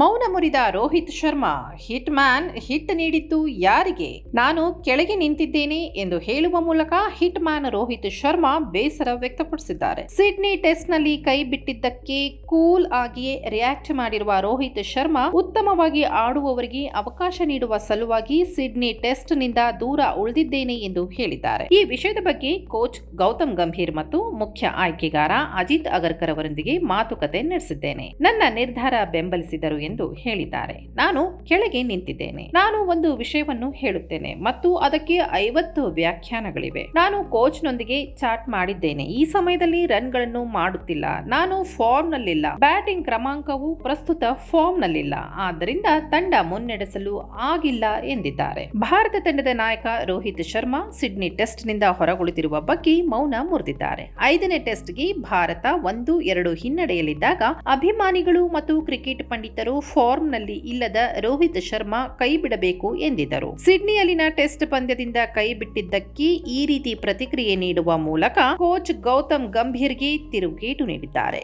ಮೌನ ಮುರಿದ Rohit Sharma, hit man hit ನೀಡಿದ್ದು ಯಾರಿಗೆ? ನಾನು ಕೆಳಗೆ ನಿಂತಿದ್ದೇನೆ ಎಂದು ಹೇಳುವ ಮೂಲಕ ಹಿಟ್ ಮ್ಯಾನ್ ರೋಹಿತ್ ಶರ್ಮಾ ಬೇಸರ ವ್ಯಕ್ತಪಡಿಸಿದ್ದಾರೆ. ಸಿಡ್ನಿ ಟೆಸ್ಟ್ ನಲ್ಲಿ ಕೈ ಬಿಟ್ಟಿದ್ದಕ್ಕೆ ಕೂಲ್ ಆಗಿಯೇ ರಿಯಾಕ್ಟ್ ಮಾಡಿರುವ ರೋಹಿತ್ ಶರ್ಮಾ, ಉತ್ತಮವಾಗಿ ಆಡುವವರಿಗೆ ಅವಕಾಶ ನೀಡುವ ಸಲುವಾಗಿ ಸಿಡ್ನಿ ಟೆಸ್ಟ್ ನಿಂದ ದೂರ ಉಳಿದಿದ್ದೇನೆ ಎಂದು ಹೇಳಿದ್ದಾರೆ. ಈ ವಿಷಯದ ಬಗ್ಗೆ ಕೋಚ್ ಗೌತಮ್ ಗಂಭೀರ್ ಮತ್ತು ಮುಖ್ಯ ಆಯ್ಕೆಗಾರ ಅಜಿತ್ ಅಗರ್ಕರ್ ಅವರೊಂದಿಗೆ ಮಾತುಕತೆ ನಡೆಸಿದ್ದೇನೆ. ನನ್ನ ನಿರ್ಧಾರ ಬೆಂಬಲಿಸಿದರು ಎಂದು ಹೇಳಿದ್ದಾರೆ. ನಾನು ಕೆಳಗೆ ನಿಂತಿದ್ದೇನೆ. ನಾನು ಒಂದು ವಿಷಯವನ್ನು ಹೇಳುತ್ತೇನೆ ಮತ್ತು ಅದಕ್ಕೆ 50 ವ್ಯಾಖ್ಯಾನಗಳಿವೆ. ನಾನು ಕೋಚ್ ನೊಂದಿಗೆ ಚಾಟ್ ಮಾಡಿದ್ದೇನೆ. ಈ ಸಮಯದಲ್ಲಿ ರನ್ ಗಳನ್ನು ಮಾಡುತ್ತಿಲ್ಲ. ನಾನು ಫಾರ್ಮ್ ನಲ್ಲಿಲ್ಲ. ಬ್ಯಾಟಿಂಗ್ ಕ್ರಮಾಂಕವು ಪ್ರಸ್ತುತ ಫಾರ್ಮ್ ನಲ್ಲಿಲ್ಲ. ಆದ್ದರಿಂದ ತಂಡ ಮುನ್ನಡೆಸಲು ಆಗಿಲ್ಲ ಎಂದಿದ್ದಾರೆ. ಭಾರತ ತಂಡದ ನಾಯಕ ರೋಹಿತ್ ಶರ್ಮಾ ಸಿಡ್ನಿ ಟೆಸ್ಟ್ ನಿಂದ ಹೊರಗುಳಿದಿರುವ ಬಗ್ಗೆ ಮೌನ ಮುರಿದಿದ್ದಾರೆ. 5ನೇ ಟೆಸ್ಟ್ಗೆ ಭಾರತ 1-2 ಹಿನ್ನಡೆಯಲ್ಲಿದ್ದಾಗ ಅಭಿಮಾನಿಗಳು ಮತ್ತು ಕ್ರಿಕೆಟ್ ಪಂಡಿತರು ಫಾರ್ಮ್ ನಲ್ಲಿ ಇಲ್ಲದ ರೋಹಿತ್ ಶರ್ಮಾ ಕೈ ಬಿಡಬೇಕು ಎಂದಿದ್ದರು. ಸಿಡ್ನಿಯಲ್ಲಿನ ಟೆಸ್ಟ್ ಪಂದ್ಯದಿಂದ ಕೈ ಬಿಟ್ಟಿದ್ದಕ್ಕೆ ಈ ರೀತಿ ಪ್ರತಿಕ್ರಿಯೆ ನೀಡುವ ಮೂಲಕ ಕೋಚ್ ಗೌತಮ್ ಗಂಭೀರ್ಗೆ ತಿರುಗೇಟು ನೀಡಿದ್ದಾರೆ.